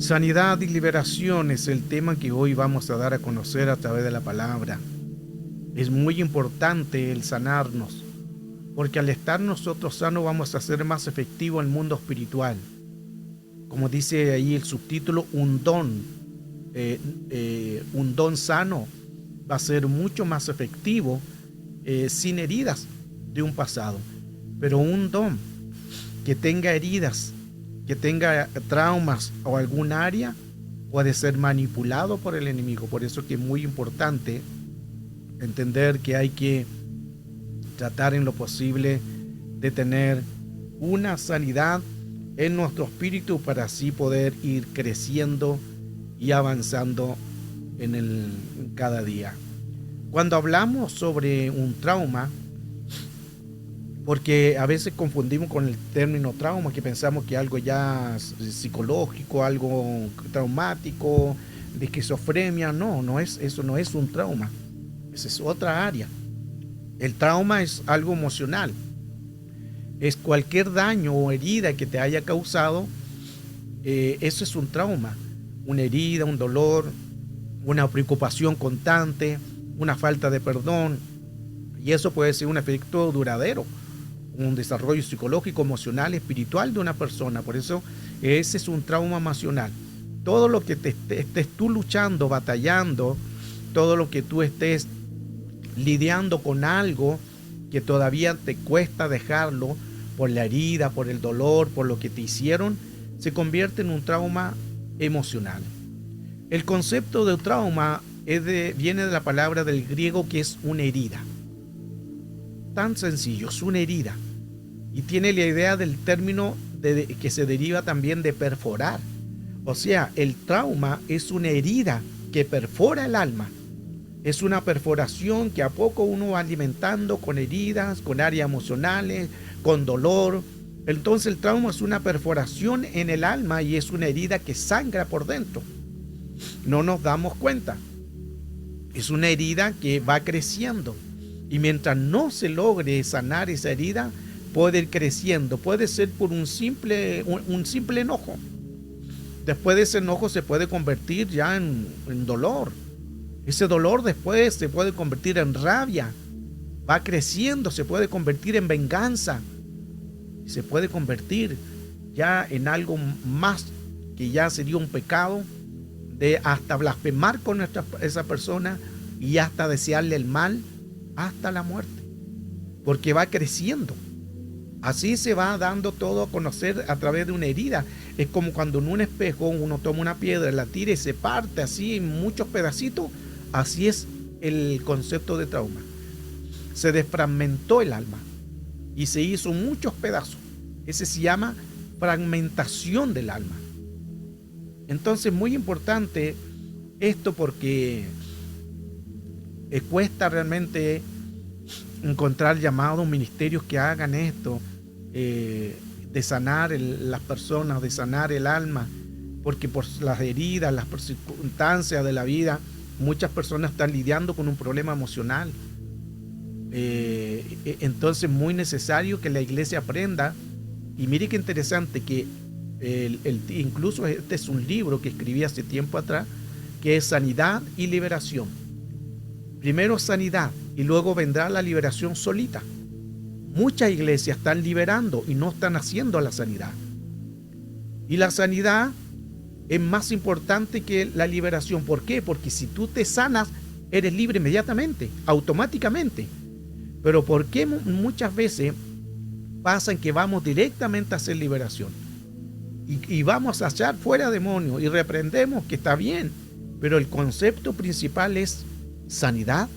Sanidad y liberación es el tema que hoy vamos a dar a conocer a través de la palabra. Es muy importante el sanarnos, porque al estar nosotros sanos vamos a ser más efectivos en el mundo espiritual. Como dice ahí el subtítulo, un don sano va a ser mucho más efectivo sin heridas de un pasado. Pero un don que tenga heridas, que tenga traumas o algún área, puede ser manipulado por el enemigo. Por eso que es muy importante entender que hay que tratar en lo posible de tener una sanidad en nuestro espíritu para así poder ir creciendo y avanzando en cada día. Cuando hablamos sobre un trauma, porque a veces confundimos con el término trauma, que pensamos que algo ya psicológico, algo traumático, de esquizofrenia. No, eso no es un trauma. Esa es otra área. El trauma es algo emocional. Es cualquier daño o herida que te haya causado. Eso es un trauma. Una herida, un dolor, una preocupación constante, una falta de perdón. Y eso puede ser un efecto duradero, un desarrollo psicológico, emocional, espiritual de una persona. Por eso ese es un trauma emocional. Todo lo que estés tú luchando, batallando, todo lo que tú estés lidiando con algo que todavía te cuesta dejarlo por la herida, por el dolor, por lo que te hicieron, se convierte en un trauma emocional. El concepto de trauma viene de la palabra del griego, que es una herida. Tan sencillo, es una herida. Y tiene la idea del término que se deriva también de perforar. O sea, el trauma es una herida que perfora el alma. Es una perforación que a poco uno va alimentando con heridas, con áreas emocionales, con dolor. Entonces el trauma es una perforación en el alma y es una herida que sangra por dentro. No nos damos cuenta. Es una herida que va creciendo. Y mientras no se logre sanar esa herida, puede ir creciendo. Puede ser por un simple enojo. Después de ese enojo se puede convertir ya en dolor. Ese dolor después se puede convertir en rabia. Va creciendo, se puede convertir en venganza. Se puede convertir ya en algo más, que ya sería un pecado, de hasta blasfemar con esa persona y hasta desearle el mal, hasta la muerte, porque va creciendo. Así se va dando todo a conocer a través de una herida. Es como cuando en un espejo uno toma una piedra, la tira y se parte así en muchos pedacitos. Así es el concepto de trauma. Se desfragmentó el alma y se hizo muchos pedazos. Ese se llama fragmentación del alma. Entonces, muy importante esto, porque cuesta realmente encontrar llamados, ministerios que hagan esto, de sanar las personas, de sanar el alma, porque por las heridas, las circunstancias de la vida, muchas personas están lidiando con un problema emocional. Entonces es muy necesario que la iglesia aprenda. Y mire qué interesante que incluso este es un libro que escribí hace tiempo atrás, que es Sanidad y Liberación. Primero sanidad y luego vendrá la liberación solita. Muchas iglesias están liberando y no están haciendo la sanidad. Y la sanidad es más importante que la liberación. ¿Por qué? Porque si tú te sanas, eres libre inmediatamente, automáticamente. Pero ¿por qué muchas veces pasa en que vamos directamente a hacer liberación? Y vamos a echar fuera demonios y reprendemos, que está bien, pero el concepto principal es sanidad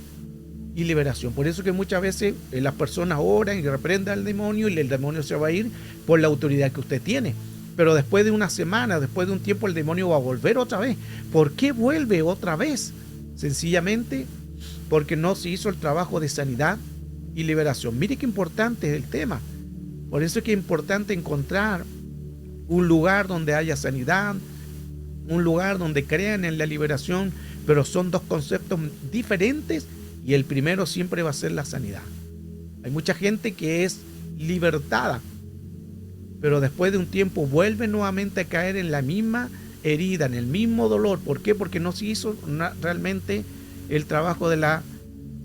y liberación. Por eso que muchas veces las personas oran y reprenden al demonio y el demonio se va a ir por la autoridad que usted tiene. Pero después de una semana, después de un tiempo, el demonio va a volver otra vez. ¿Por qué vuelve otra vez? Sencillamente porque no se hizo el trabajo de sanidad y liberación. Mire qué importante es el tema. Por eso es que es importante encontrar un lugar donde haya sanidad, un lugar donde crean en la liberación, pero son dos conceptos diferentes y el primero siempre va a ser la sanidad. Hay mucha gente que es libertada, pero después de un tiempo vuelve nuevamente a caer en la misma herida, en el mismo dolor. ¿Por qué? Porque no se hizo realmente el trabajo de la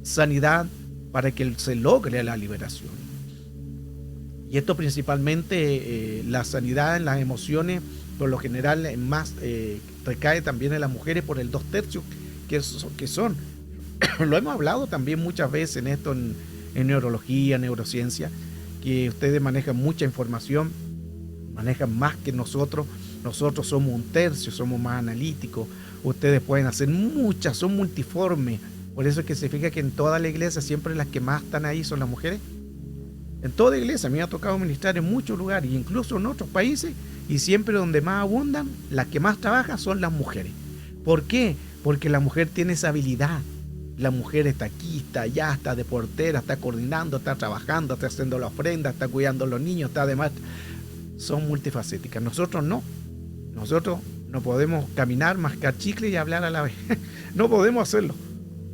sanidad para que se logre la liberación. Y esto principalmente, la sanidad en las emociones, por lo general más recae también en las mujeres por el 2/3 que son. Lo hemos hablado también muchas veces en esto, en neurología, neurociencia, que ustedes manejan mucha información, manejan más que nosotros. Nosotros somos 1/3, somos más analíticos. Ustedes pueden hacer muchas, son multiformes. Por eso es que se fija que en toda la iglesia siempre las que más están ahí son las mujeres. En toda iglesia, a mí me ha tocado ministrar en muchos lugares, incluso en otros países, y siempre donde más abundan, las que más trabajan son las mujeres. ¿Por qué? Porque la mujer tiene esa habilidad. La mujer está aquí, está allá, está de portera, está coordinando, está trabajando, está haciendo la ofrenda, está cuidando a los niños, está además. Son multifacéticas. Nosotros no. Nosotros no podemos caminar, mascar chicle y hablar a la vez. No podemos hacerlo.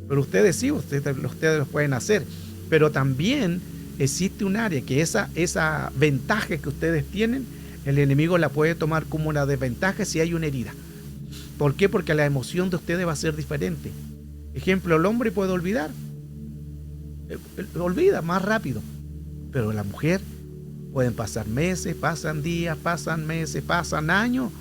Pero ustedes sí, ustedes lo pueden hacer. Pero también existe un área que esa ventaja que ustedes tienen, el enemigo la puede tomar como una desventaja si hay una herida. ¿Por qué? Porque la emoción de ustedes va a ser diferente. Ejemplo, el hombre puede olvidar. Olvida más rápido. Pero la mujer pueden pasar meses, pasan días, pasan meses, pasan años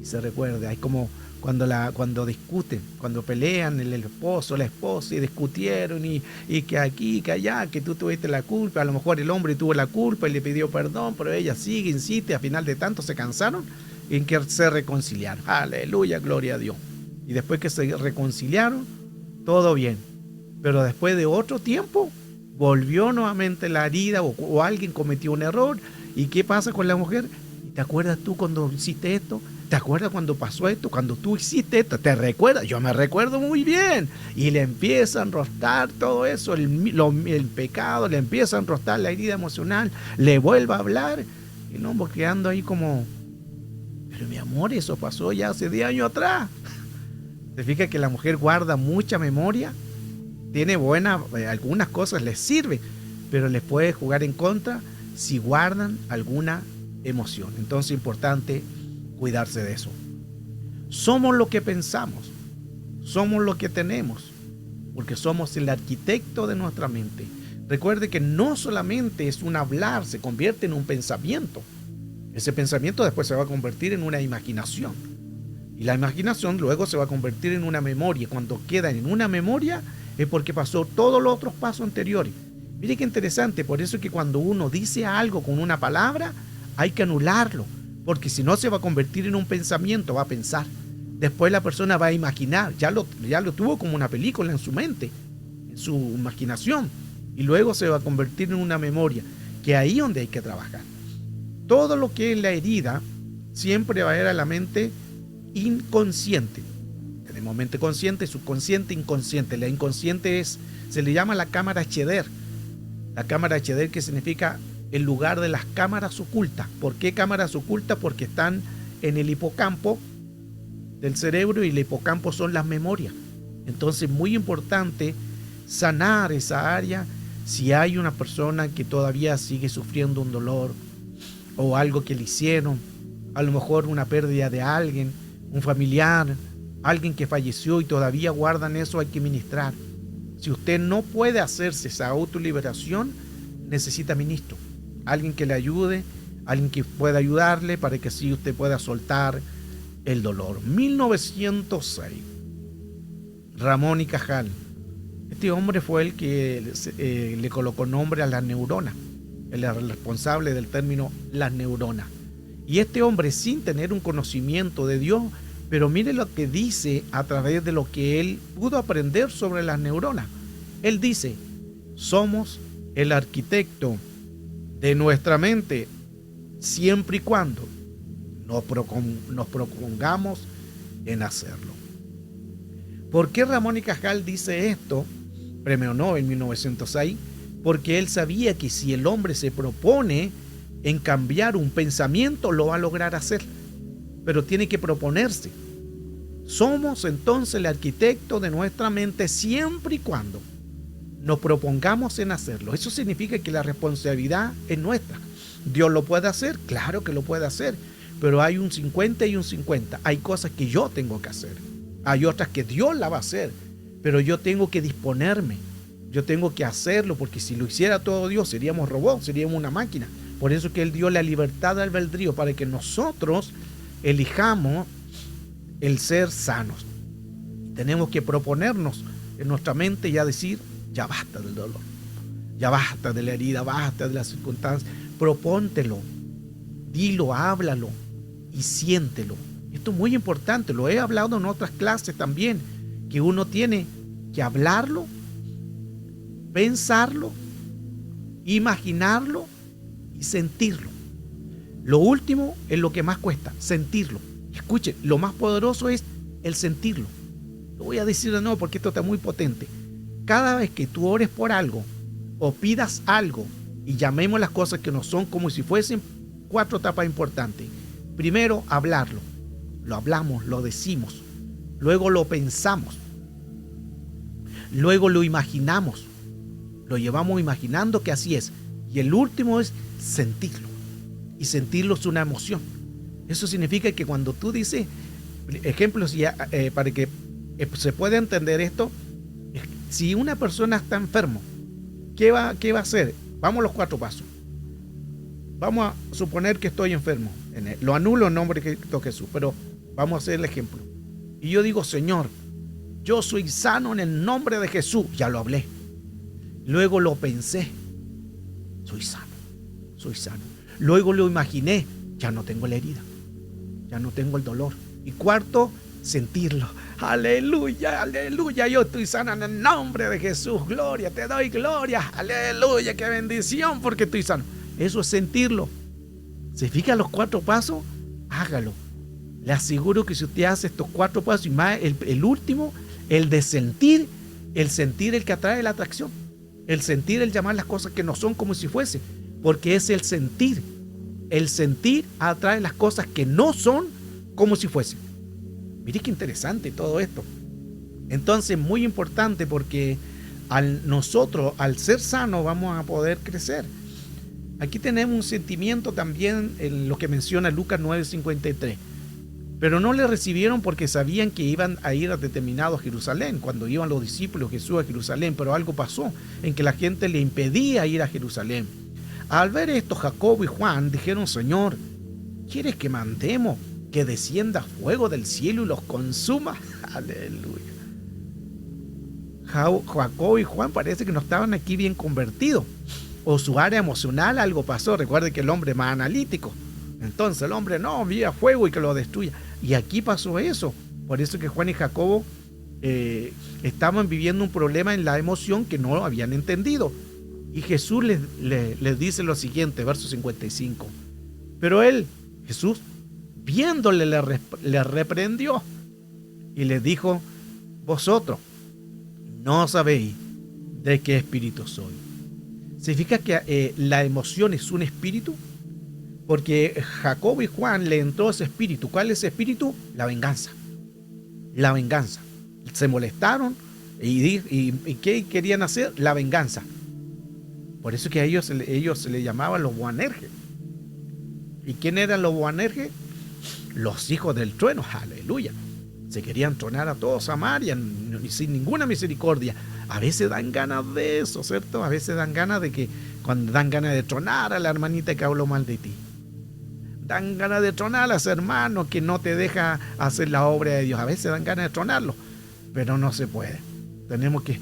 y se recuerda. Hay como cuando discuten, cuando pelean el esposo, la esposa y discutieron y que aquí, que allá, que tú tuviste la culpa. A lo mejor el hombre tuvo la culpa y le pidió perdón, pero ella sigue, insiste. A final de tanto se cansaron en que se reconciliaron. Aleluya, gloria a Dios. Y después que se reconciliaron, todo bien. Pero después de otro tiempo, volvió nuevamente la herida o alguien cometió un error. ¿Y qué pasa con la mujer? ¿Te acuerdas tú cuando hiciste esto? ¿Te acuerdas cuando pasó esto? Cuando tú hiciste esto, ¿te recuerdas? Yo me recuerdo muy bien. Y le empieza a enrostar todo eso, el pecado, le empieza a enrostar la herida emocional, le vuelve a hablar. Y no, porque quedando ahí como, pero mi amor, eso pasó ya hace 10 años atrás. ¿Te fijas que la mujer guarda mucha memoria? Tiene algunas cosas les sirve, pero les puede jugar en contra si guardan alguna emoción. Entonces es importante cuidarse de eso. Somos lo que pensamos, somos lo que tenemos, porque somos el arquitecto de nuestra mente. Recuerde que no solamente es un hablar, se convierte en un pensamiento. Ese pensamiento después se va a convertir en una imaginación. Y la imaginación luego se va a convertir en una memoria. Cuando queda en una memoria es porque pasó todos los otros pasos anteriores. Mire qué interesante, por eso es que cuando uno dice algo con una palabra, hay que anularlo, porque si no se va a convertir en un pensamiento, va a pensar. Después la persona va a imaginar, ya lo tuvo como una película en su mente, en su imaginación, y luego se va a convertir en una memoria, que ahí es donde hay que trabajar. Todo lo que es la herida siempre va a ir a la mente inconsciente. Tenemos mente consciente, subconsciente, inconsciente. La inconsciente se le llama la cámara Cheder. La cámara Cheder, que significa el lugar de las cámaras ocultas. ¿Por qué cámaras ocultas? Porque están en el hipocampo del cerebro, y el hipocampo son las memorias. Entonces, muy importante sanar esa área. Si hay una persona que todavía sigue sufriendo un dolor o algo que le hicieron, a lo mejor una pérdida de alguien, un familiar, alguien que falleció y todavía guardan eso, hay que ministrar. Si usted no puede hacerse esa autoliberación, necesita ministro, alguien que le ayude, alguien que pueda ayudarle para que así usted pueda soltar el dolor. 1906, Ramón y Cajal. Este hombre fue el que le colocó nombre a las neuronas, el responsable del término las neuronas. Y este hombre, sin tener un conocimiento de Dios, pero mire lo que dice a través de lo que él pudo aprender sobre las neuronas. Él dice: somos el arquitecto de nuestra mente siempre y cuando nos propongamos en hacerlo. ¿Por qué Ramón y Cajal dice esto? Premio Nobel en 1906. Porque él sabía que si el hombre se propone en cambiar un pensamiento, lo va a lograr hacer, pero tiene que proponerse. Somos entonces el arquitecto de nuestra mente siempre y cuando nos propongamos en hacerlo. Eso significa que la responsabilidad es nuestra. ¿Dios lo puede hacer? Claro que lo puede hacer. pero hay un 50 y un 50. Hay cosas que yo tengo que hacer. Hay otras que Dios la va a hacer, pero yo tengo que disponerme. Yo tengo que hacerlo, porque si lo hiciera todo Dios, seríamos robots, seríamos una máquina. Por eso que Él dio la libertad de albedrío, para que nosotros elijamos el ser sanos. Tenemos que proponernos en nuestra mente ya decir, ya basta del dolor, ya basta de la herida, basta de las circunstancias. Propóntelo, dilo, háblalo y siéntelo. Esto es muy importante, lo he hablado en otras clases también, que uno tiene que hablarlo, pensarlo, imaginarlo y sentirlo. Lo último es lo que más cuesta, sentirlo. Escuche, lo más poderoso es el sentirlo. Lo voy a decir de nuevo porque esto está muy potente. Cada vez que tú ores por algo o pidas algo, y llamemos las cosas que no son como si fuesen, 4 etapas importantes. Primero, hablarlo. Lo hablamos, lo decimos. Luego lo pensamos. Luego lo imaginamos. Lo llevamos imaginando que así es. Y el último es sentirlo. Y sentirlo es una emoción. Eso significa que cuando tú dices, ejemplos, para que se pueda entender esto, si una persona está enfermo, ¿qué va a hacer? Vamos a los 4 pasos. Vamos a suponer que estoy enfermo. Lo anulo en nombre de Cristo Jesús, pero vamos a hacer el ejemplo. Y yo digo, Señor, yo soy sano en el nombre de Jesús. Ya lo hablé. Luego lo pensé. Soy sano. Soy sano. Luego lo imaginé. Ya no tengo la herida. Ya no tengo el dolor. Y cuarto, sentirlo. Aleluya, aleluya. Yo estoy sano en el nombre de Jesús. Gloria, te doy gloria. Aleluya, qué bendición porque estoy sano. Eso es sentirlo. ¿Se fija los 4 pasos? Hágalo. Le aseguro que si usted hace estos 4 pasos y más el último, el de sentir, el que atrae la atracción. El sentir, el llamar las cosas que no son como si fuese. Porque es el sentir. El sentir atrae las cosas que no son como si fuesen. Mire qué interesante todo esto. Entonces, muy importante, porque nosotros, al ser sanos, vamos a poder crecer. Aquí tenemos un sentimiento también en lo que menciona Lucas 9:53. Pero no le recibieron porque sabían que iban a ir a determinado Jerusalén, cuando iban los discípulos de Jesús a Jerusalén, pero algo pasó en que la gente le impedía ir a Jerusalén. Al ver esto, Jacobo y Juan dijeron, Señor, ¿quieres que mandemos que descienda fuego del cielo y los consuma? Aleluya. Jacobo y Juan parece que no estaban aquí bien convertidos, o su área emocional algo pasó. Recuerde que el hombre es más analítico. Entonces el hombre no, envía fuego y que lo destruya. Y aquí pasó eso. Por eso que Juan y Jacobo estaban viviendo un problema en la emoción que no habían entendido. Y Jesús les dice lo siguiente, verso 55. Pero Jesús, viéndole, le reprendió y le dijo, vosotros no sabéis de qué espíritu soy. ¿Significa que la emoción es un espíritu? Porque Jacobo y Juan le entró ese espíritu. ¿Cuál es ese espíritu? La venganza. La venganza. Se molestaron y ¿qué querían hacer? La venganza. Por eso que a ellos se les llamaban los Boanerges. ¿Y quién eran los Boanerges? Los hijos del trueno. Aleluya. Se querían tronar a todos Samaria sin ninguna misericordia. A veces dan ganas de eso, ¿cierto? A veces dan ganas cuando dan ganas de tronar a la hermanita que habló mal de ti. Dan ganas de tronar a ese hermano que no te deja hacer la obra de Dios. A veces dan ganas de tronarlo, pero no se puede. Tenemos que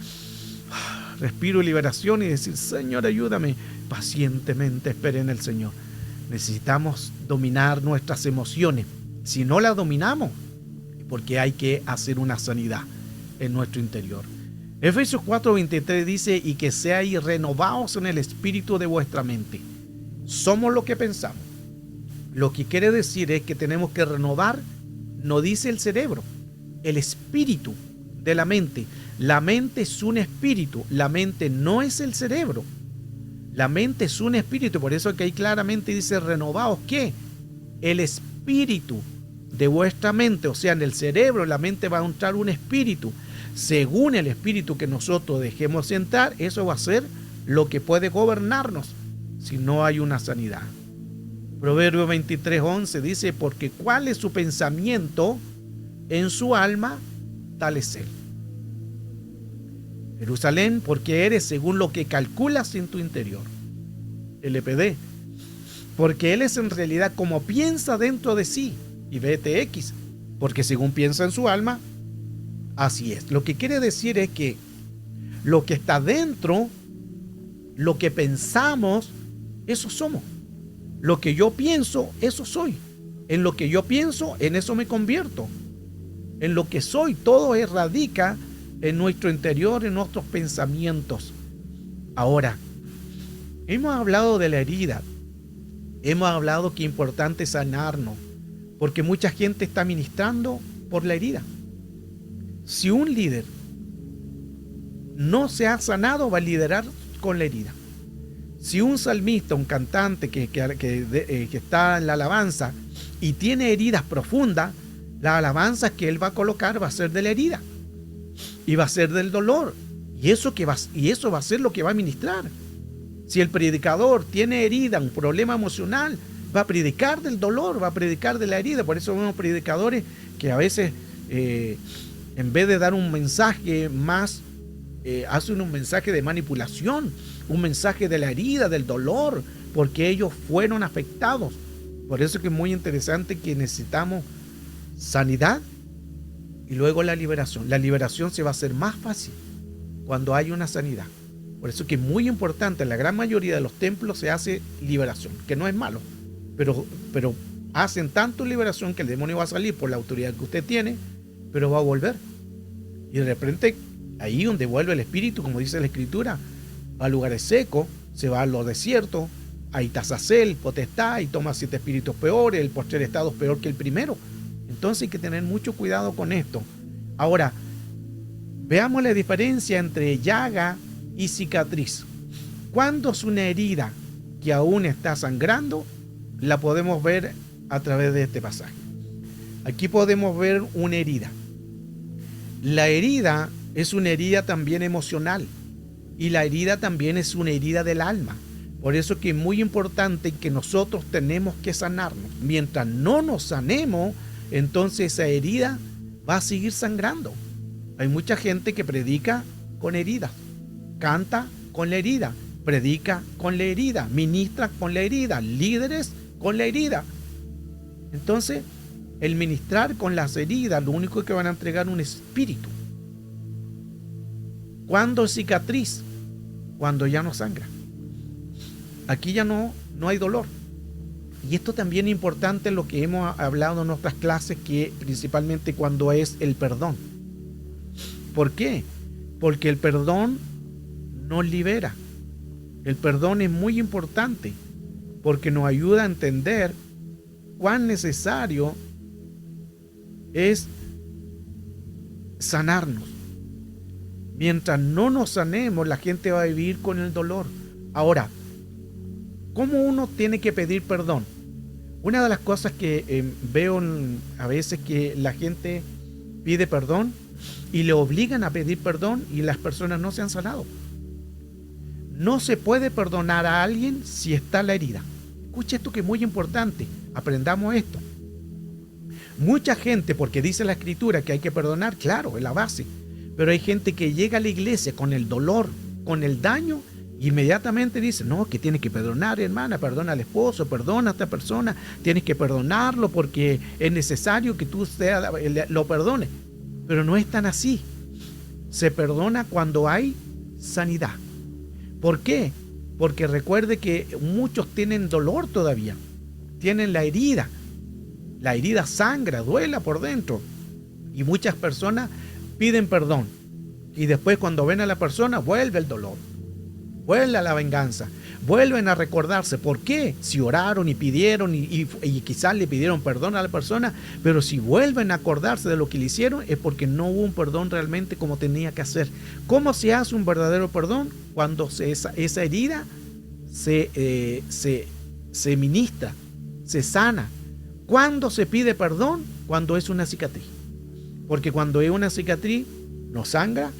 respiro liberación y decir, Señor, ayúdame. Pacientemente esperen en el Señor. Necesitamos dominar nuestras emociones. Si no las dominamos, porque hay que hacer una sanidad en nuestro interior. Efesios 4:23 dice, y que seáis renovados en el espíritu de vuestra mente. Somos lo que pensamos. Lo que quiere decir es que tenemos que renovar, no dice el cerebro, el espíritu de la mente. La mente es un espíritu, la mente no es el cerebro. La mente es un espíritu, por eso que ahí claramente dice renovados, ¿qué? El espíritu de vuestra mente, o sea, en el cerebro, en la mente va a entrar un espíritu. Según el espíritu que nosotros dejemos entrar, eso va a ser lo que puede gobernarnos si no hay una sanidad. Proverbio 23:11 dice, porque cuál es su pensamiento en su alma, tal es él. Jerusalén, porque eres según lo que calculas en tu interior. LPD, porque él es en realidad como piensa dentro de sí. Y BTX, porque según piensa en su alma, así es. Lo que quiere decir es que lo que está dentro, lo que pensamos, eso somos. Lo que yo pienso, eso soy. En lo que yo pienso, en eso me convierto. En lo que soy, todo radica en nuestro interior, en nuestros pensamientos. Ahora, hemos hablado de la herida. Hemos hablado que es importante sanarnos, porque mucha gente está ministrando por la herida. Si un líder no se ha sanado, va a liderar con la herida. Si un salmista, un cantante que está en la alabanza y tiene heridas profundas, la alabanza que él va a colocar va a ser de la herida y va a ser del dolor, y eso va a ser lo que va a ministrar. Si el predicador tiene herida, un problema emocional, va a predicar del dolor, va a predicar de la herida. Por eso vemos predicadores que a veces en vez de dar un mensaje más, hacen un mensaje de manipulación, un mensaje de la herida, del dolor, porque ellos fueron afectados. Por eso que es muy interesante que necesitamos sanidad y luego la liberación. La liberación se va a hacer más fácil cuando hay una sanidad. Por eso que es muy importante, en la gran mayoría de los templos se hace liberación, que no es malo, pero hacen tanto liberación que el demonio va a salir por la autoridad que usted tiene, pero va a volver. Y de repente, ahí donde vuelve el espíritu, como dice la escritura, va a lugares secos, se va a los desiertos, ahí está Azazel, potestad, y toma 7 espíritus peores, el postrer estado es peor que el primero. Entonces hay que tener mucho cuidado con esto. Ahora, veamos la diferencia entre llaga y cicatriz. Cuando es una herida que aún está sangrando, la podemos ver a través de este pasaje. Aquí podemos ver una herida. La herida es una herida también emocional, y la herida también es una herida del alma. Por eso que es muy importante que nosotros tenemos que sanarnos. Mientras no nos sanemos, entonces esa herida va a seguir sangrando. Hay mucha gente que predica con heridas, canta con la herida, predica con la herida, ministra con la herida, líderes con la herida. Entonces, el ministrar con las heridas, lo único que van a entregar un espíritu. ¿Cuándo es cicatriz? Cuando ya no sangra. Aquí ya no hay dolor. Y esto también es importante, lo que hemos hablado en nuestras clases, que principalmente cuando es el perdón. ¿Por qué? Porque el perdón nos libera. El perdón es muy importante porque nos ayuda a entender cuán necesario es sanarnos. Mientras no nos sanemos, la gente va a vivir con el dolor. Ahora, ¿cómo uno tiene que pedir perdón? Una de las cosas que veo a veces, que la gente pide perdón y le obligan a pedir perdón y las personas no se han sanado. No se puede perdonar a alguien si está la herida. Escuche esto, que es muy importante. Aprendamos esto. Mucha gente, porque dice la escritura que hay que perdonar, claro, es la base. Pero hay gente que llega a la iglesia con el dolor, con el daño, y inmediatamente dice, no, que tienes que perdonar, hermana, perdona al esposo, perdona a esta persona, tienes que perdonarlo porque es necesario que tú lo perdones. Pero no es tan así. Se perdona cuando hay sanidad. ¿Por qué? Porque recuerde que muchos tienen dolor todavía, tienen la herida sangra, duela por dentro, y muchas personas piden perdón y después cuando ven a la persona vuelve el dolor, vuelve la venganza, vuelven a recordarse. ¿Por qué? Si oraron y pidieron y quizás le pidieron perdón a la persona, pero si vuelven a acordarse de lo que le hicieron es porque no hubo un perdón realmente como tenía que hacer. ¿Cómo se hace un verdadero perdón? Cuando esa herida se ministra, se sana. ¿Cuándo se pide perdón? Cuando es una cicatriz. Porque cuando es una cicatriz, no sangra,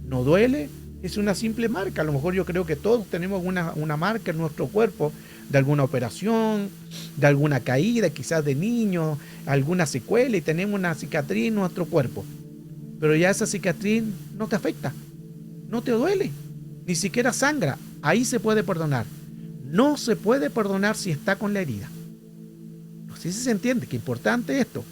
no duele, es una simple marca. A lo mejor yo creo que todos tenemos una marca en nuestro cuerpo de alguna operación, de alguna caída, quizás de niño, alguna secuela, y tenemos una cicatriz en nuestro cuerpo. Pero ya esa cicatriz no te afecta, no te duele, ni siquiera sangra. Ahí se puede perdonar. No se puede perdonar si está con la herida. No sé si se entiende, qué importante esto.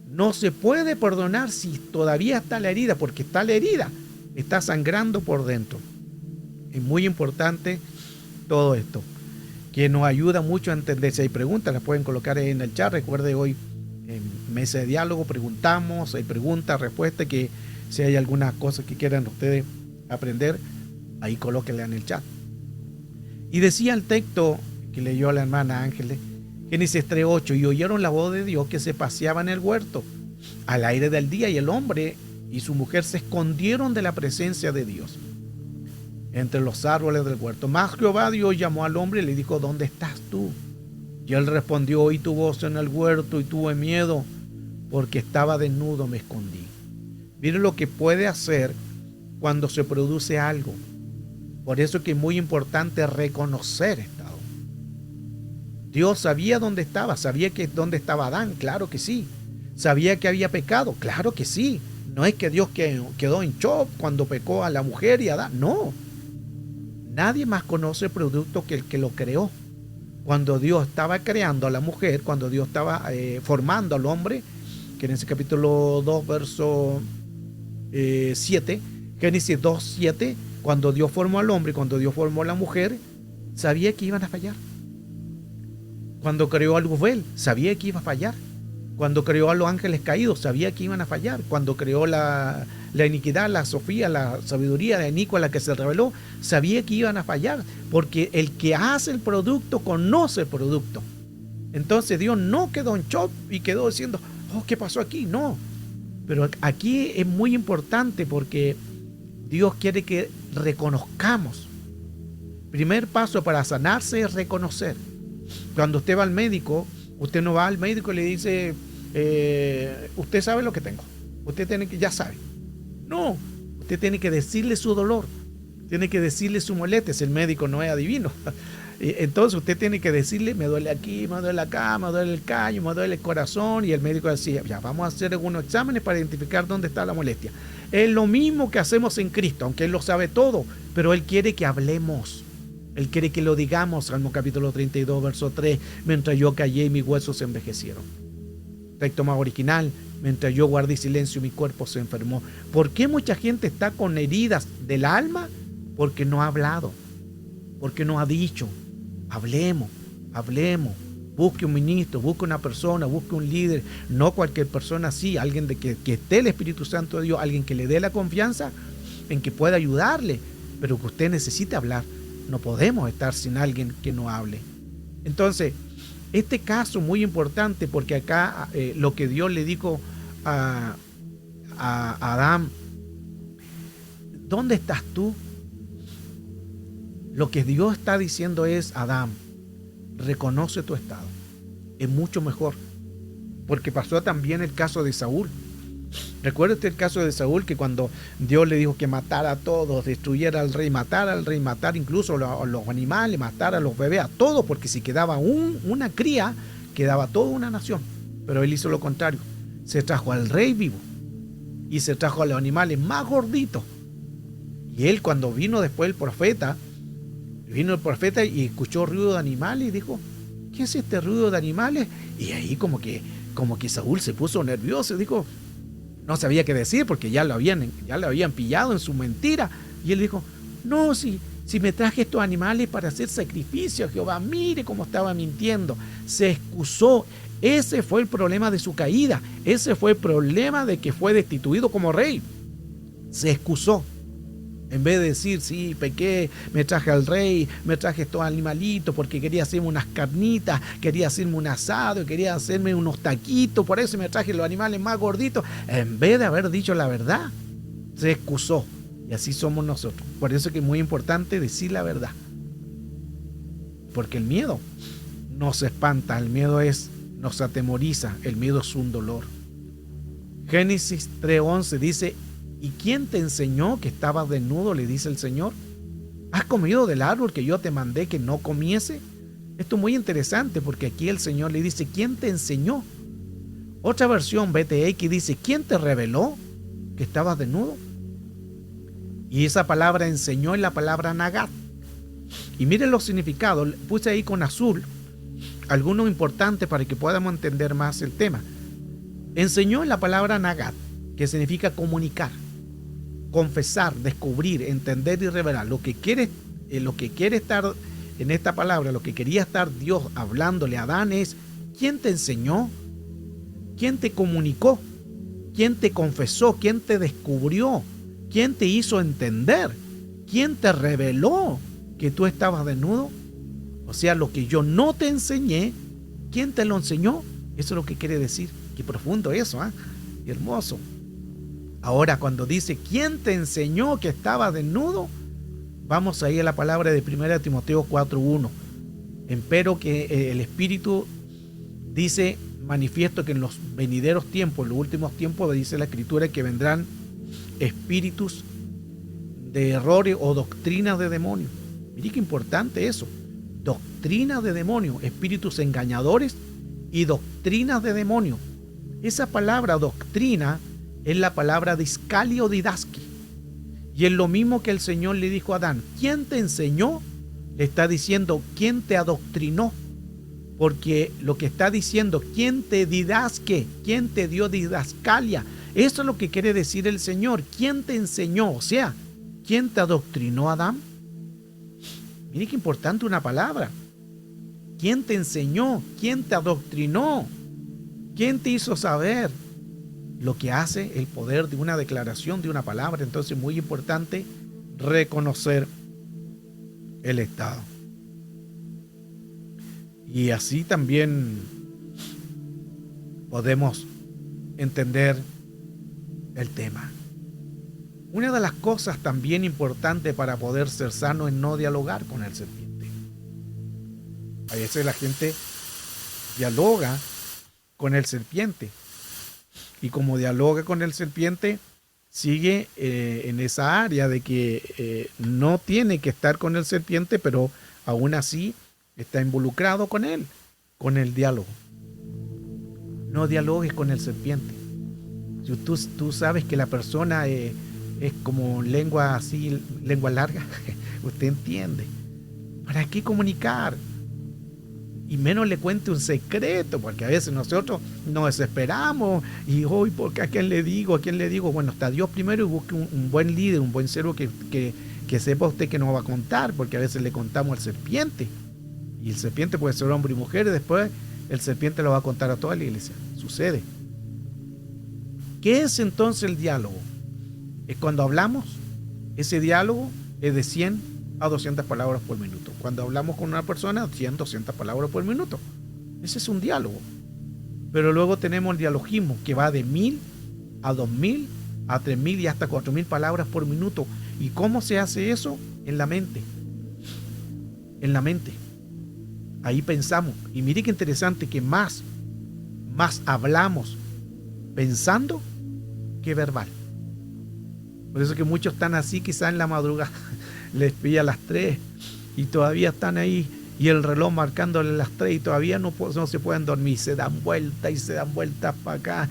No se puede perdonar si todavía está la herida, porque está la herida, está sangrando por dentro. Es muy importante todo esto, que nos ayuda mucho a entender. Si hay preguntas, las pueden colocar en el chat. Recuerde, hoy en mesa de diálogo preguntamos, hay preguntas, respuestas, que si hay alguna cosa que quieran ustedes aprender, ahí colóquenla en el chat. Y decía el texto que leyó la hermana Ángeles, Génesis 3:8, y oyeron la voz de Dios que se paseaba en el huerto al aire del día, y el hombre y su mujer se escondieron de la presencia de Dios entre los árboles del huerto. Mas Jehová Dios llamó al hombre y le dijo: ¿dónde estás tú? Y él respondió: oí tu voz en el huerto y tuve miedo, porque estaba desnudo, me escondí. Miren lo que puede hacer cuando se produce algo. Por eso que es muy importante reconocer estado. Dios sabía dónde estaba, sabía que dónde estaba Adán, claro que sí. Sabía que había pecado, claro que sí. No es que Dios quedó en shock cuando pecó a la mujer y a Adán, no. Nadie más conoce el producto que el que lo creó. Cuando Dios estaba creando a la mujer, cuando Dios estaba formando al hombre, que en ese capítulo 2, verso 7, Génesis 2:7, cuando Dios formó al hombre, cuando Dios formó a la mujer, sabía que iban a fallar. Cuando creó a Luzbel, sabía que iba a fallar. Cuando creó a los ángeles caídos, sabía que iban a fallar. Cuando creó la iniquidad, la Sofía, la sabiduría de Enico, la que se reveló, sabía que iban a fallar. Porque el que hace el producto conoce el producto. Entonces Dios no quedó en shock y quedó diciendo: oh, ¿qué pasó aquí? No. Pero aquí es muy importante, porque Dios quiere que reconozcamos. Primer paso para sanarse es reconocer. Cuando usted va al médico, usted no va al médico y le dice: usted sabe lo que tengo, usted tiene que, ya sabe. No, usted tiene que decirle su dolor, tiene que decirle su molestia. Si el médico no es adivino, entonces usted tiene que decirle: me duele aquí, me duele acá, me duele el callo, me duele el corazón. Y el médico decía: ya, vamos a hacer algunos exámenes para identificar dónde está la molestia. Es lo mismo que hacemos en Cristo, aunque Él lo sabe todo, pero Él quiere que hablemos. Él quiere que lo digamos. Salmo capítulo 32, verso 3. Mientras yo callé, mis huesos se envejecieron. Texto más original: mientras yo guardé silencio, mi cuerpo se enfermó. ¿Por qué mucha gente está con heridas del alma? Porque no ha hablado, porque no ha dicho. Hablemos, hablemos. Busque un ministro, busque una persona, busque un líder. No cualquier persona, sí, alguien de que esté el Espíritu Santo de Dios, alguien que le dé la confianza en que pueda ayudarle, pero que usted necesite hablar. No podemos estar sin alguien que no hable. Entonces, este caso muy importante, porque acá lo que Dios le dijo a Adán: ¿dónde estás tú? Lo que Dios está diciendo es: Adán, reconoce tu estado. Es mucho mejor. Porque pasó también el caso de Saúl. Recuérdate el caso de Saúl, que cuando Dios le dijo que matara a todos, destruyera al rey, matara incluso a los animales, matara a los bebés, a todos, porque si quedaba una cría, quedaba toda una nación. Pero él hizo lo contrario. Se trajo al rey vivo y se trajo a los animales más gorditos. Y él, cuando vino después el profeta y escuchó ruido de animales y dijo: ¿qué es este ruido de animales? Y ahí como que Saúl se puso nervioso y dijo, no sabía qué decir, porque ya lo habían pillado en su mentira. Y él dijo: no, si me traje estos animales para hacer sacrificio a Jehová, mire cómo estaba mintiendo. Se excusó. Ese fue el problema de su caída. Ese fue el problema de que fue destituido como rey. Se excusó. En vez de decir: sí, pequé, me traje al rey, me traje estos animalitos porque quería hacerme unas carnitas, quería hacerme un asado, quería hacerme unos taquitos, por eso me traje los animales más gorditos. En vez de haber dicho la verdad, se excusó. Y así somos nosotros. Por eso es que es muy importante decir la verdad. Porque el miedo nos espanta, el miedo nos atemoriza, el miedo es un dolor. Génesis 3:11 dice: ¿y quién te enseñó que estabas desnudo? Le dice el Señor. ¿Has comido del árbol que yo te mandé que no comiese? Esto es muy interesante porque aquí el Señor le dice, ¿quién te enseñó? Otra versión, BTX, dice, ¿quién te reveló que estabas desnudo? Y esa palabra enseñó es la palabra nagat. Y miren los significados, puse ahí con azul algunos importantes para que podamos entender más el tema. Enseñó es la palabra nagat, que significa comunicar, confesar, descubrir, entender y revelar. Lo que quiere estar en esta palabra, lo que quería estar Dios hablándole a Adán es, ¿quién te enseñó? ¿Quién te comunicó? ¿Quién te confesó? ¿Quién te descubrió? ¿Quién te hizo entender? ¿Quién te reveló que tú estabas desnudo? O sea, lo que yo no te enseñé, ¿quién te lo enseñó? Eso es lo que quiere decir. Qué profundo eso, ¿eh? Qué hermoso. Ahora, cuando dice, ¿quién te enseñó que estabas desnudo? Vamos a ir a la palabra de 1 Timoteo 4:1. Empero que el Espíritu dice, manifiesto que en los venideros tiempos, en los últimos tiempos, dice la Escritura que vendrán espíritus de errores o doctrinas de demonios. Mire qué importante eso. Doctrinas de demonios, espíritus engañadores y doctrinas de demonios. Esa palabra doctrina es la palabra discali o didaski. Y es lo mismo que el Señor le dijo a Adán. ¿Quién te enseñó? Le está diciendo, ¿quién te adoctrinó? Porque lo que está diciendo, ¿quién te didasque? ¿Quién te dio didascalia? Eso es lo que quiere decir el Señor. ¿Quién te enseñó? O sea, ¿quién te adoctrinó, Adán? Mire qué importante una palabra. ¿Quién te enseñó? ¿Quién te adoctrinó? ¿Quién te hizo saber? Lo que hace el poder de una declaración, de una palabra. Entonces es muy importante reconocer el estado. Y así también podemos entender el tema. Una de las cosas también importantes para poder ser sano es no dialogar con el serpiente. A veces la gente dialoga con el serpiente. Y como dialoga con el serpiente, sigue en esa área de que no tiene que estar con el serpiente, pero aún así está involucrado con él, con el diálogo. No dialogues con el serpiente. Si tú sabes que la persona es como lengua así, lengua larga, usted entiende. ¿Para qué comunicar? Y menos le cuente un secreto, porque a veces nosotros nos desesperamos y hoy, ¿por qué a quién le digo? ¿A quién le digo? Bueno, está Dios primero y busque un buen líder, un buen siervo que sepa usted que no va a contar, porque a veces le contamos al serpiente. Y el serpiente puede ser hombre y mujer, y después el serpiente lo va a contar a toda la iglesia. Sucede. ¿Qué es entonces el diálogo? Es cuando hablamos, ese diálogo es de 100 a 200 palabras por minuto. Cuando hablamos con una persona, 100, 200 palabras por minuto. Ese es un diálogo. Pero luego tenemos el dialogismo, que va de 1000 a 2000, a 3000 y hasta 4000 palabras por minuto. ¿Y cómo se hace eso? En la mente. En la mente. Ahí pensamos. Y mire qué interesante que más hablamos pensando que verbal. Por eso que muchos están así, quizás en la madrugada les pilla a las 3 y todavía están ahí y el reloj marcándole las 3 y todavía no se pueden dormir. Se dan vueltas y se dan vueltas para acá,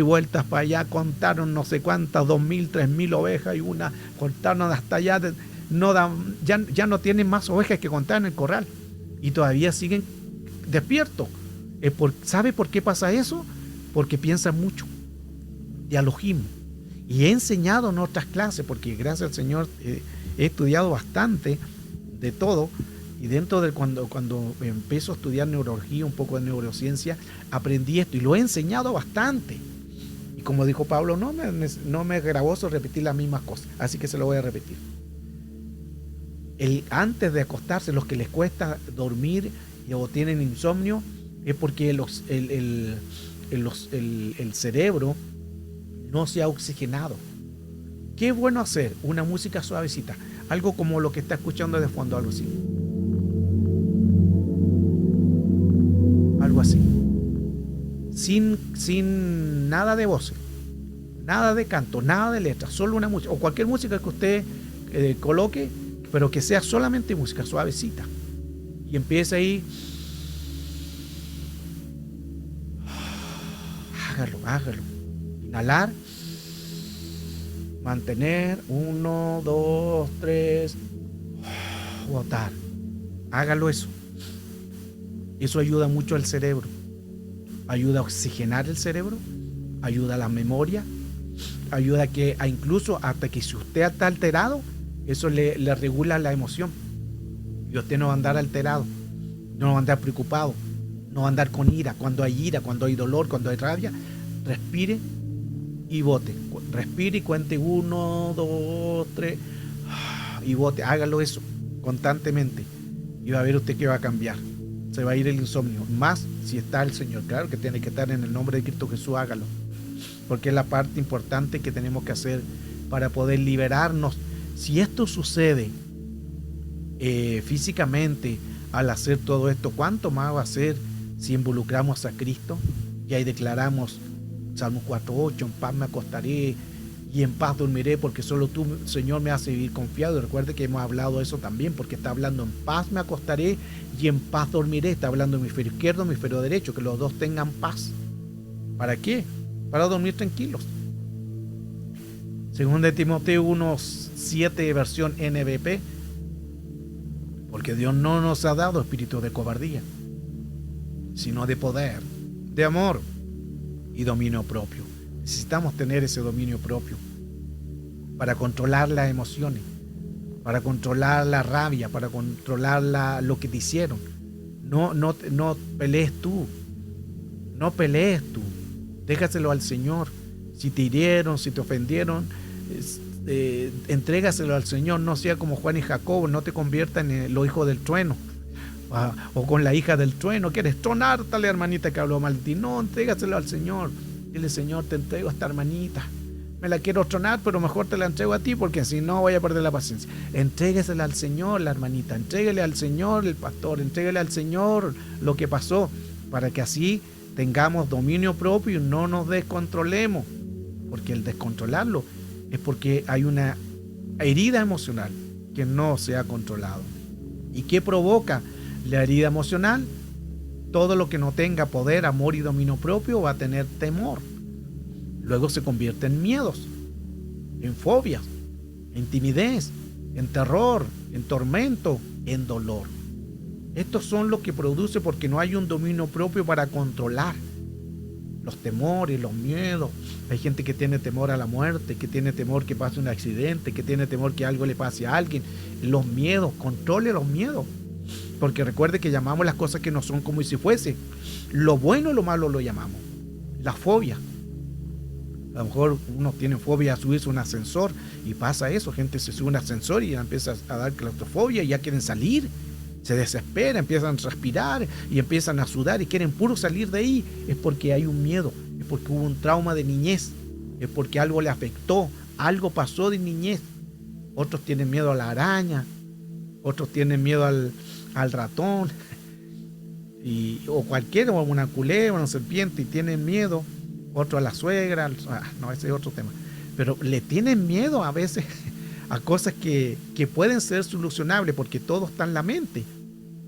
vueltas para allá. Contaron no sé cuántas, 2000, 3000 ovejas y una, contaron hasta allá. Ya no tienen más ovejas que contar en el corral y todavía siguen despiertos. ¿Sabe por qué pasa eso? Porque piensan mucho. Dialogismo. Y he enseñado en otras clases, porque gracias al Señor he estudiado bastante de todo. Y dentro de cuando empiezo a estudiar neurología, un poco de neurociencia, aprendí esto y lo he enseñado bastante. Y como dijo Pablo, no me es gravoso repetir las mismas cosas, así que se lo voy a repetir. Antes de acostarse, los que les cuesta dormir o tienen insomnio, es porque el cerebro no se ha oxigenado. ¿Qué es bueno hacer? Una música suavecita, algo como lo que está escuchando de fondo, algo así. Algo así. Sin nada de voces, nada de canto, nada de letras, solo una música, o cualquier música que usted coloque, pero que sea solamente música suavecita. Y empieza ahí. Hágalo. Inhalar. Mantener. 1, 2, 3. Botar. Hágalo eso. Eso ayuda mucho al cerebro. Ayuda a oxigenar el cerebro. Ayuda a la memoria. Ayuda a incluso hasta que si usted está alterado, eso le regula la emoción. Y usted no va a andar alterado. No va a andar preocupado. No va a andar con ira. Cuando hay dolor, cuando hay rabia, respire y bote. Respire y cuente 1, 2, 3 y bote. Hágalo eso constantemente y va a ver usted que va a cambiar. Se va a ir el insomnio. Más si está el Señor. Claro que tiene que estar en el nombre de Cristo Jesús. Hágalo. Porque es la parte importante que tenemos que hacer para poder liberarnos. Si esto sucede físicamente al hacer todo esto, ¿cuánto más va a ser si involucramos a Cristo? Y ahí declaramos Salmo 4:8, en paz me acostaré y en paz dormiré, porque solo tú, Señor, me haces vivir confiado. Y recuerde que hemos hablado de eso también, porque está hablando en paz me acostaré y en paz dormiré. Está hablando hemisferio izquierdo, hemisferio derecho, que los dos tengan paz. ¿Para qué? Para dormir tranquilos. Según de Timoteo 1:7, versión NBP, porque Dios no nos ha dado espíritu de cobardía, sino de poder, de amor y dominio propio. Necesitamos tener ese dominio propio para controlar las emociones, para controlar la rabia, para controlar lo que te hicieron. No pelees tú, no pelees tú, déjaselo al Señor. Si te hirieron, si te ofendieron, entrégaselo al Señor. No sea como Juan y Jacob, no te conviertas en los hijos del trueno. O con la hija del trueno, ¿quieres tronártale, hermanita que habló mal de ti? No, entrégaselo al Señor. Dile, Señor, te entrego a esta hermanita. Me la quiero tronar, pero mejor te la entrego a ti, porque si no voy a perder la paciencia. Entréguesela al Señor, la hermanita. Entrégale al Señor, el pastor. Entrégale al Señor lo que pasó, para que así tengamos dominio propio y no nos descontrolemos. Porque el descontrolarlo es porque hay una herida emocional que no se ha controlado. ¿Y qué provoca la herida emocional? Todo lo que no tenga poder, amor y dominio propio va a tener temor. Luego se convierte en miedos, en fobias, en timidez, en terror, en tormento, en dolor. Estos son lo que produce porque no hay un dominio propio para controlar los temores, los miedos. Hay gente que tiene temor a la muerte, que tiene temor que pase un accidente, que tiene temor que algo le pase a alguien. Los miedos, controle los miedos. Porque recuerde que llamamos las cosas que no son como si fuese. Lo bueno y lo malo lo llamamos. La fobia. A lo mejor uno tiene fobia a subirse a un ascensor y pasa eso. Gente se sube a un ascensor y ya empieza a dar claustrofobia y ya quieren salir. Se desesperan, empiezan a respirar y empiezan a sudar y quieren puro salir de ahí. Es porque hay un miedo, es porque hubo un trauma de niñez, es porque algo le afectó, algo pasó de niñez. Otros tienen miedo a la araña, otros tienen miedo al ratón, o cualquiera, o una culebra, una serpiente, y tienen miedo. Otro a la suegra, no, ese es otro tema. Pero le tienen miedo a veces a cosas que pueden ser solucionables, porque todo está en la mente.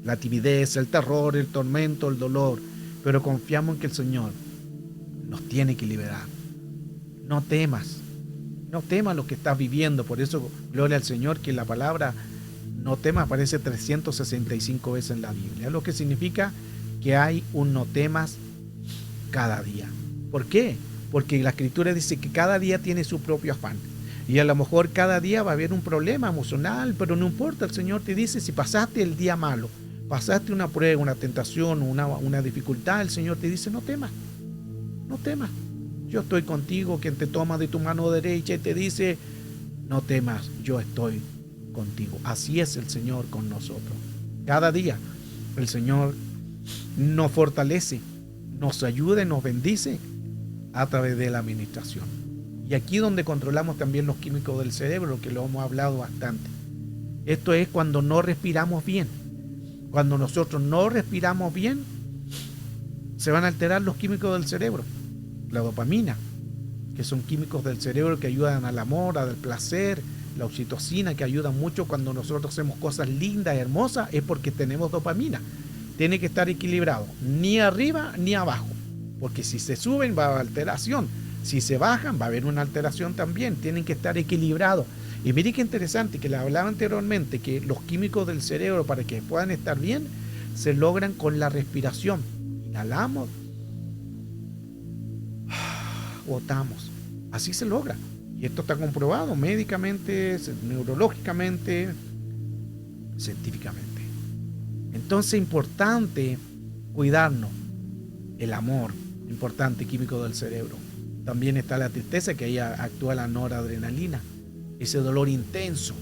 La timidez, el terror, el tormento, el dolor. Pero confiamos en que el Señor nos tiene que liberar. No temas lo que estás viviendo. Por eso, gloria al Señor, que la palabra no temas aparece 365 veces en la Biblia. Lo que significa que hay un no temas cada día. ¿Por qué? Porque la Escritura dice que cada día tiene su propio afán. Y a lo mejor cada día va a haber un problema emocional, pero no importa. El Señor te dice, si pasaste el día malo, pasaste una prueba, una tentación, una dificultad, el Señor te dice, no temas. No temas. Yo estoy contigo, quien te toma de tu mano derecha y te dice, no temas, yo estoy contigo. Así es el Señor con nosotros. Cada día el Señor nos fortalece, nos ayuda y nos bendice a través de la administración. Y aquí donde controlamos también los químicos del cerebro, que lo hemos hablado bastante. Esto es cuando no respiramos bien. Cuando nosotros no respiramos bien, se van a alterar los químicos del cerebro. La dopamina, que son químicos del cerebro que ayudan al amor, al placer, la oxitocina, que ayuda mucho cuando nosotros hacemos cosas lindas, hermosas, es porque tenemos dopamina. Tiene que estar equilibrado, ni arriba ni abajo, porque si se suben va a haber alteración, si se bajan va a haber una alteración también, tienen que estar equilibrados. Y mire qué interesante, que le hablaba anteriormente, que los químicos del cerebro, para que puedan estar bien, se logran con la respiración. Inhalamos, botamos, así se logra. Y esto está comprobado médicamente, neurológicamente, científicamente. Entonces es importante cuidarnos. El amor, importante químico del cerebro. También está la tristeza, que ahí actúa la noradrenalina. Ese dolor intenso.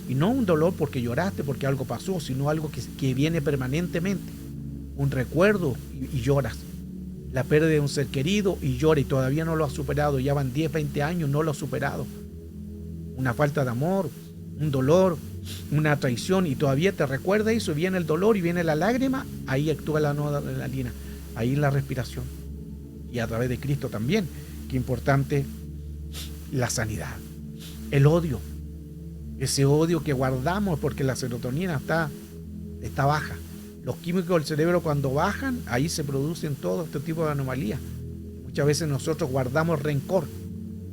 Y no un dolor porque lloraste, porque algo pasó, sino algo que viene permanentemente. Un recuerdo y lloras. La pérdida de un ser querido y llora y todavía no lo has superado. Ya van 10, 20 años, no lo has superado. Una falta de amor, un dolor, una traición y todavía te recuerda eso, viene el dolor y viene la lágrima, ahí actúa la noradrenalina, ahí la respiración. Y a través de Cristo también, qué importante la sanidad. El odio, ese odio que guardamos porque la serotonina está baja. Los químicos del cerebro cuando bajan, ahí se producen todo este tipo de anomalías. Muchas veces nosotros guardamos rencor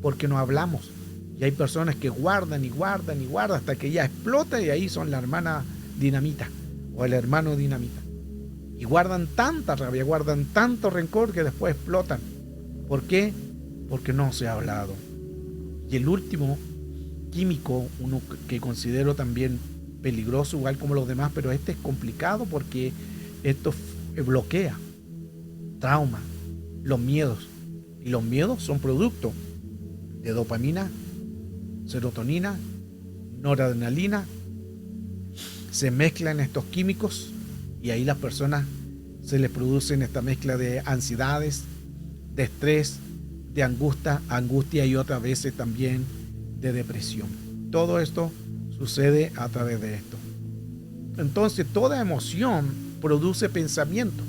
porque no hablamos. Y hay personas que guardan y guardan y guardan hasta que ya explota y ahí son la hermana dinamita o el hermano dinamita. Y guardan tanta rabia, guardan tanto rencor que después explotan. ¿Por qué? Porque no se ha hablado. Y el último químico, uno que considero también peligroso, igual como los demás, pero este es complicado porque esto bloquea, trauma, los miedos. Y los miedos son producto de dopamina, serotonina, noradrenalina. Se mezclan estos químicos y ahí las personas se les producen esta mezcla de ansiedades, de estrés, de angustia y otras veces también de depresión. Todo esto sucede a través de esto. Entonces toda emoción produce pensamiento.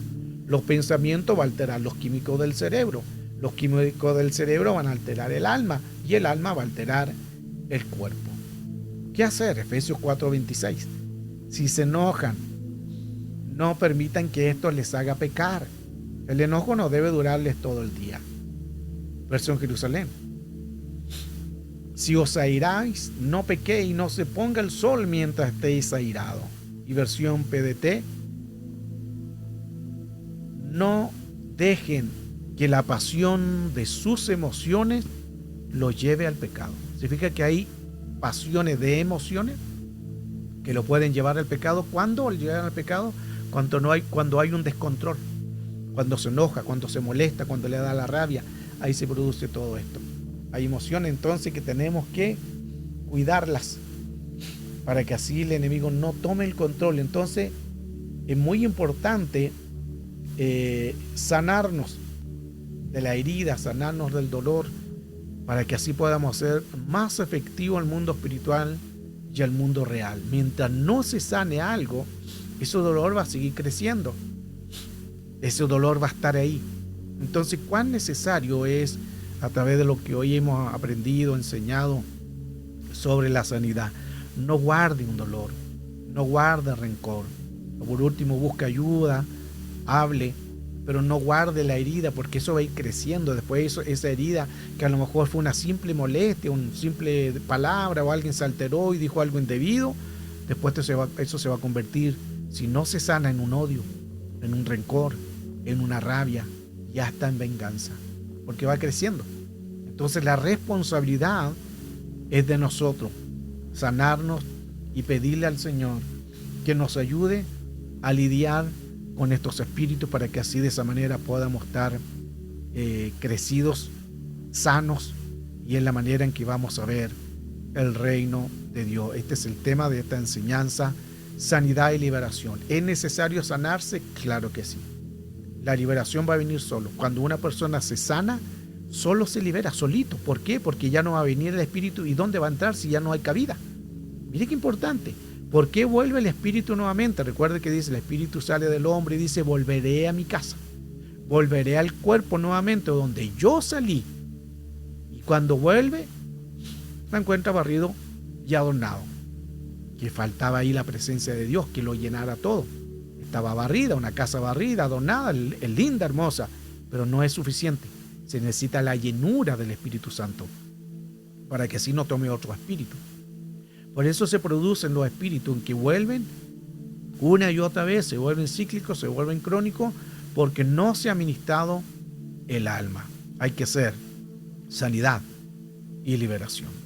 Los pensamientos van a alterar los químicos del cerebro. Los químicos del cerebro van a alterar el alma y el alma va a alterar el cuerpo. ¿Qué hacer? Efesios 4:26. Si se enojan, no permitan que esto les haga pecar. El enojo no debe durarles todo el día. Versión Jerusalén. Si os airáis, no pequéis, no se ponga el sol mientras estéis airados. Y versión PDT. No dejen que la pasión de sus emociones los lleve al pecado. Significa que hay pasiones de emociones que lo pueden llevar al pecado. ¿Cuándo llegan al pecado? Cuando hay un descontrol, cuando se enoja, cuando se molesta, cuando le da la rabia, ahí se produce todo esto. Hay emociones entonces que tenemos que cuidarlas para que así el enemigo no tome el control. Entonces es muy importante sanarnos de la herida, sanarnos del dolor, para que así podamos ser más efectivos al mundo espiritual y al mundo real. Mientras no se sane algo, ese dolor va a seguir creciendo. Ese dolor va a estar ahí. Entonces, ¿cuán necesario es, a través de lo que hoy hemos aprendido, enseñado sobre la sanidad? No guarde un dolor, no guarde rencor. Por último, busque ayuda, hable, pero no guarde la herida, porque eso va a ir creciendo. Después esa herida, que a lo mejor fue una simple molestia, una simple palabra, o alguien se alteró y dijo algo indebido, después eso se va a convertir, si no se sana, en un odio, en un rencor, en una rabia, y hasta en venganza, porque va creciendo. Entonces la responsabilidad es de nosotros, sanarnos y pedirle al Señor que nos ayude a lidiar con estos espíritus, para que así de esa manera podamos estar crecidos, sanos, y en la manera en que vamos a ver el reino de Dios. Este es el tema de esta enseñanza: sanidad y liberación. ¿Es necesario sanarse? Claro que sí. La liberación va a venir solo. Cuando una persona se sana, solo se libera, solito. ¿Por qué? Porque ya no va a venir el espíritu. ¿Y dónde va a entrar si ya no hay cabida? Mire qué importante. ¿Por qué vuelve el espíritu nuevamente? Recuerde que dice, el espíritu sale del hombre y dice, volveré a mi casa. Volveré al cuerpo nuevamente, donde yo salí. Y cuando vuelve, se encuentra barrido y adornado. Que faltaba ahí la presencia de Dios, que lo llenara todo. Estaba barrida, una casa barrida, adornada, linda, hermosa, pero no es suficiente. Se necesita la llenura del Espíritu Santo para que así no tome otro espíritu. Por eso se producen los espíritus en que vuelven una y otra vez, se vuelven cíclicos, se vuelven crónicos, porque no se ha ministrado el alma. Hay que hacer sanidad y liberación.